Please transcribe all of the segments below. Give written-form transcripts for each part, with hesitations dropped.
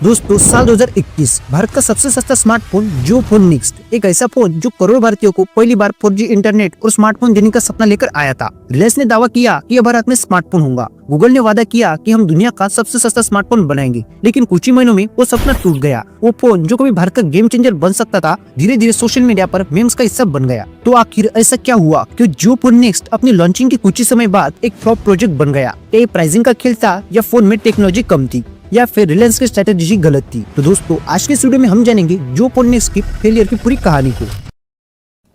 दोस्तों साल 2021 भारत का सबसे सस्ता स्मार्टफोन जियो फोन नेक्स्ट, एक ऐसा फोन जो करोड़ों भारतीयों को पहली बार 4G इंटरनेट और स्मार्टफोन देने का सपना लेकर आया था। रिलायंस ने दावा किया कि यह भारत में स्मार्टफोन होगा। गूगल ने वादा किया कि हम दुनिया का सबसे सस्ता स्मार्टफोन बनाएंगे, लेकिन कुछ ही महीनों में वो सपना टूट गया। वो फोन जो कभी भारत का गेम चेंजर बन सकता था, धीरे धीरे सोशल मीडिया पर मेम्स का हिस्सा बन गया। तो आखिर ऐसा क्या हुआ कि जियो फोन नेक्स्ट अपनी लॉन्चिंग के कुछ ही समय बाद एक फ्लॉप प्रोजेक्ट बन गया? क्या ये प्राइसिंग का खेल था, या फोन में टेक्नोलॉजी कम थी, या फिर रिलायंस की स्ट्रेटेजी गलत थी? तो दोस्तों आज के इस वीडियो में हम जानेंगे जियो फोन नेक्स्ट की फेलियर की पूरी कहानी को।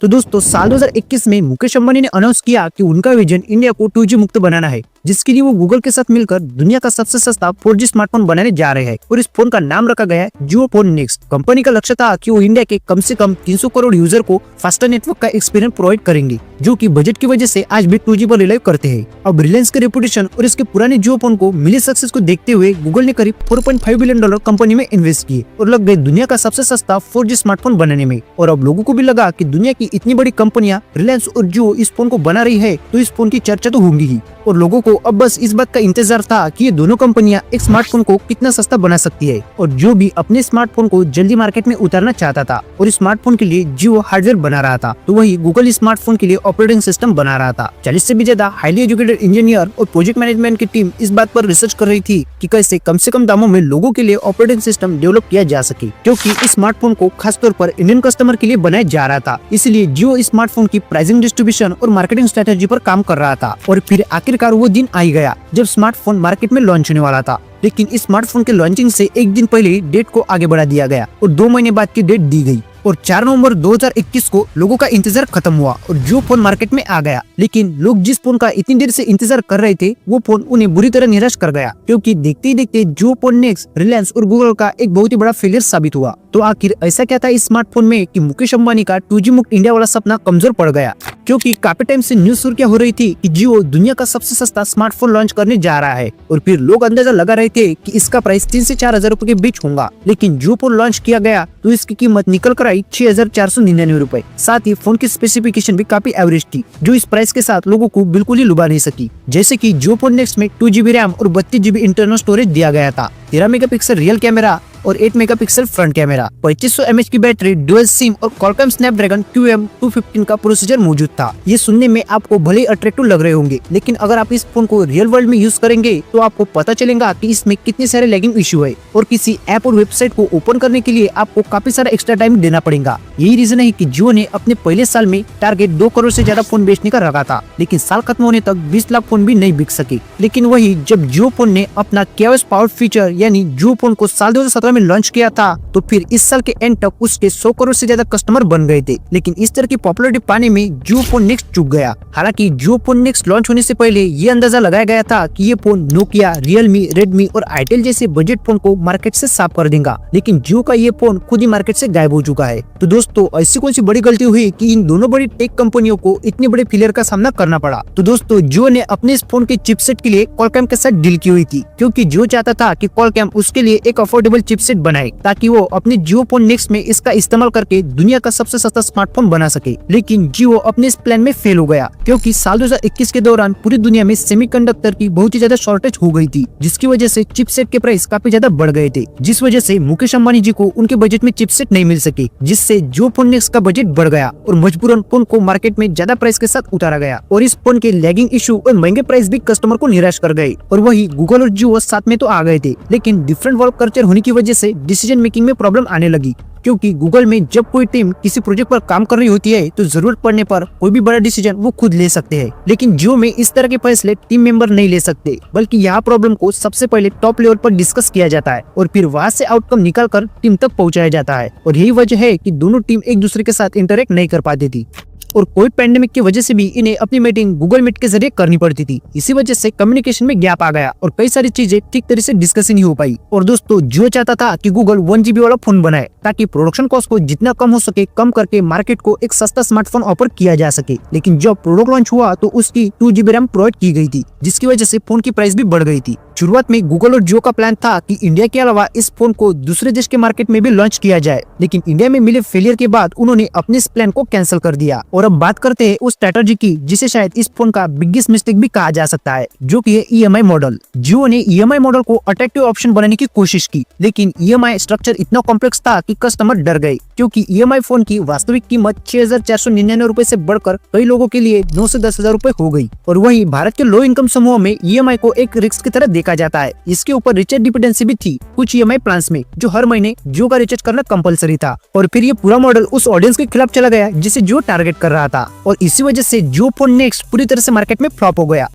तो दोस्तों साल 2021 में मुकेश अंबानी ने अनाउंस किया कि उनका विजन इंडिया को 2G मुक्त बनाना है, जिसके लिए वो गूगल के साथ मिलकर दुनिया का सबसे सस्ता 4G स्मार्टफोन बनाने जा रहे हैं। और इस फोन का नाम रखा गया है जियो फोन नेक्स्ट। कंपनी का लक्ष्य था कि वो इंडिया के कम से कम 300 करोड़ यूजर को फास्टर नेटवर्क का एक्सपीरियंस प्रोवाइड करेंगे, जो कि बजट की वजह से आज भी 2G पर रिलाय करते हैं। अब रिलायंस के रेपुटेशन और इसके पुराने जियो फोन को मिले सक्सेस को देखते हुए गूगल ने करीब $4.5 बिलियन कंपनी में इन्वेस्ट किए और लग गए दुनिया का सबसे सस्ता 4G स्मार्टफोन बनाने में। और अब लोगों को भी लगा कि दुनिया की इतनी बड़ी कंपनियां रिलायंस और जियो इस फोन को बना रही है, तो इस फोन की चर्चा तो होगी ही। और लोगों को अब बस इस बात का इंतजार था कि ये दोनों कंपनियां एक स्मार्टफोन को कितना सस्ता बना सकती है। और जो भी अपने स्मार्टफोन को जल्दी मार्केट में उतारना चाहता था और इस स्मार्टफोन के लिए जियो हार्डवेयर बना रहा था, तो वही गूगल स्मार्टफोन के लिए ऑपरेटिंग सिस्टम बना रहा था। 40 से भी ज्यादा हाईली एजुकेटेड इंजीनियर और प्रोजेक्ट मैनेजमेंट की टीम इस बात पर रिसर्च कर रही थी कि कैसे कम से कम दामों में लोगों के लिए ऑपरेटिंग सिस्टम डेवलप किया जा सके, क्योंकि इस स्मार्टफोन को खासतौर पर इंडियन कस्टमर के लिए बनाया जा रहा था। इसलिए जियो इस स्मार्टफोन की प्राइसिंग, डिस्ट्रीब्यूशन और मार्केटिंग स्ट्रेटेजी पर काम कर रहा था। और फिर आखिरकार वो दिन आ गया जब स्मार्टफोन मार्केट में लॉन्च होने वाला था। लेकिन इस स्मार्टफोन के लॉन्चिंग से एक दिन पहले डेट को आगे बढ़ा दिया गया और 2 महीने बाद की डेट दी गई। और 4 नवंबर 2021 को लोगों का इंतजार खत्म हुआ और जियो फोन मार्केट में आ गया। लेकिन लोग जिस फोन का इतनी देर से इंतजार कर रहे थे, वो फोन उन्हें बुरी तरह निराश कर गया, क्योंकि देखते ही देखते जियो फोन नेक्स्ट रिलायंस और गूगल का एक बहुत ही बड़ा फेलियर साबित हुआ। तो आखिर ऐसा क्या था इस स्मार्टफोन में कि मुकेश अंबानी का 2G मुक्त इंडिया वाला सपना कमजोर पड़ गया? क्योंकि काफी टाइम से न्यूज सुर्खियां हो रही थी कि जियो दुनिया का सबसे सस्ता स्मार्टफोन लॉन्च करने जा रहा है, और फिर लोग अंदाजा लगा रहे थे कि इसका प्राइस 3 से 4 हजार रुपए के बीच होगा। लेकिन जियो फोन लॉन्च किया गया तो इसकी कीमत निकल कर आई 6,499 रुपए। साथ ही फोन की स्पेसिफिकेशन भी काफी एवरेज थी, जो इस प्राइस के साथ लोगों को बिल्कुल ही लुभा नहीं सकी। जैसे कि जियो फोन नेक्स्ट में 2GB रैम और 32GB इंटरनल स्टोरेज दिया गया था, 13 मेगापिक्सल रियल कैमरा और 8 मेगापिक्सल फ्रंट कैमरा, 2500 mAh की बैटरी, डुअल सिम और क्वालकॉम स्नैपड्रैगन QM215 का प्रोसेसर मौजूद था। ये सुनने में आपको भले ही अट्रैक्टिव लग रहे होंगे, लेकिन अगर आप इस फोन को रियल वर्ल्ड में यूज करेंगे तो आपको पता चलेगा कि इसमें कितने सारे लैगिंग इश्यू है और किसी ऐप और वेबसाइट को ओपन करने के लिए आपको काफी सारा एक्स्ट्रा टाइम देना पड़ेगा। यही रीजन है कि जियो ने अपने पहले साल में टारगेट 2 करोड़ से ज्यादा फोन बेचने का रखा था, लेकिन साल खत्म होने तक 20 लाख फोन भी नहीं बिक सके। लेकिन वही जब जियो फोन ने अपना KOS पावर्ड फीचर यानी जियो फोन को साल 2017 में लॉन्च किया था, तो फिर इस साल के एंड तक उसके 100 करोड़ से ज्यादा कस्टमर बन गए थे। लेकिन इस तरह की पॉपुलरिटी पाने में जियो फोन नेक्स्ट चूक गया। हालांकि जियो फोन नेक्स्ट लॉन्च होने से पहले ये अंदाजा लगाया गया था कि ये फोन नोकिया, रियलमी, रेडमी और आईटेल जैसे बजट फोन को मार्केट से साफ कर देगा, लेकिन जियो का ये फोन खुद ही मार्केट से गायब हो चुका है। तो दोस्तों ऐसी कौन सी बड़ी गलती हुई कि इन दोनों बड़ी टेक कंपनियों को इतने बड़े फेलियर का सामना करना पड़ा? तो दोस्तों जियो ने अपने इस फोन के चिपसेट के लिए क्वालकॉम के साथ डील की हुई थी, क्योंकि जियो चाहता था कि क्वालकॉम उसके लिए एक अफोर्डेबल चिपसेट बनाए, ताकि वो अपने जियो फोन नेक्स्ट में इसका इस्तेमाल करके दुनिया का सबसे सस्ता स्मार्टफोन बना सके। लेकिन जियो अपने इस प्लान में फेल हो गया, क्योंकि साल 2021 के दौरान पूरी दुनिया में सेमीकंडक्टर की बहुत ही ज्यादा शॉर्टेज हो गई थी, जिसकी वजह से चिपसेट के प्राइस काफी ज्यादा बढ़ गए थे, जिस वजह से मुकेश अंबानी जी को उनके बजट में चिपसेट नहीं मिल सके, जिससे जियो फोन नेक्स्ट का बजट बढ़ गया और मजबूरन फोन को मार्केट में ज्यादा प्राइस के साथ उतारा गया। और इस फोन के लैगिंग इशू और महंगे प्राइस भी कस्टमर को निराश कर गए। और वही गूगल और जियो साथ में तो आ गए थे, लेकिन डिफरेंट वर्क कल्चर होने की वजह से डिसीजन मेकिंग में प्रॉब्लम आने लगी। क्योंकि गूगल में जब कोई टीम किसी प्रोजेक्ट पर काम कर रही होती है, तो जरूरत पड़ने पर कोई भी बड़ा डिसीजन वो खुद ले सकते हैं, लेकिन जियो में इस तरह के फैसले टीम मेंबर नहीं ले सकते, बल्कि यहाँ प्रॉब्लम को सबसे पहले टॉप लेवल पर डिस्कस किया जाता है और फिर वहाँ से आउटकम निकाल कर टीम तक पहुँचाया जाता है। और यही वजह है कि दोनों टीम एक दूसरे के साथ इंटरेक्ट नहीं कर पाती थी। और कोविड पैंडेमिक की वजह से भी इन्हें अपनी मीटिंग गूगल मीट के जरिए करनी पड़ती थी। इसी वजह से कम्युनिकेशन में गैप आ गया और कई सारी चीजें ठीक तरह से डिस्कस ही नहीं हो पाई। और दोस्तों जियो चाहता था कि गूगल 1GB वाला फोन बनाए, ताकि प्रोडक्शन कॉस्ट को जितना कम हो सके कम करके मार्केट को एक सस्ता स्मार्टफोन ऑफर किया जा सके। लेकिन जब प्रोडक्ट लॉन्च हुआ तो उसकी 2GB रैम प्रोवाइड की गई थी, जिसकी वजह से फोन की प्राइस भी बढ़ गई थी। शुरुआत में गूगल और जियो का प्लान था कि इंडिया के अलावा इस फोन को दूसरे देश के मार्केट में भी लॉन्च किया जाए, लेकिन इंडिया में मिले फेलियर के बाद उन्होंने अपने इस प्लान को कैंसिल कर दिया। और अब बात करते हैं उस स्ट्रेटजी की जिसे शायद इस फोन का बिगेस्ट मिस्टेक भी कहा जा सकता है, जो कि है EMI मॉडल। जियो ने EMI मॉडल को अट्रैक्टिव ऑप्शन बनाने की कोशिश की, लेकिन EMI स्ट्रक्चर इतना कॉम्प्लेक्स था कि कस्टमर डर गए, क्योंकि EMI फोन की वास्तविक कीमत 6,499 रुपए से बढ़कर कई लोगों के लिए 9 से 10,000 रुपए हो गई। और वहीं भारत के लो इनकम समूह में EMI को एक रिस्क की तरह देखा जाता है। इसके ऊपर रिचार्ज डिपेंडेंसी भी थी कुछ EMI प्लान्स में, जो हर महीने जियो का रिचार्ज करना कंपलसरी था। और फिर ये पूरा मॉडल उस ऑडियंस के खिलाफ चला गया जिसे जियो टारगेट कर रहा था, और इसी वजह से जियो फोन नेक्स्ट पूरी तरह से मार्केट में फ्लॉप हो गया।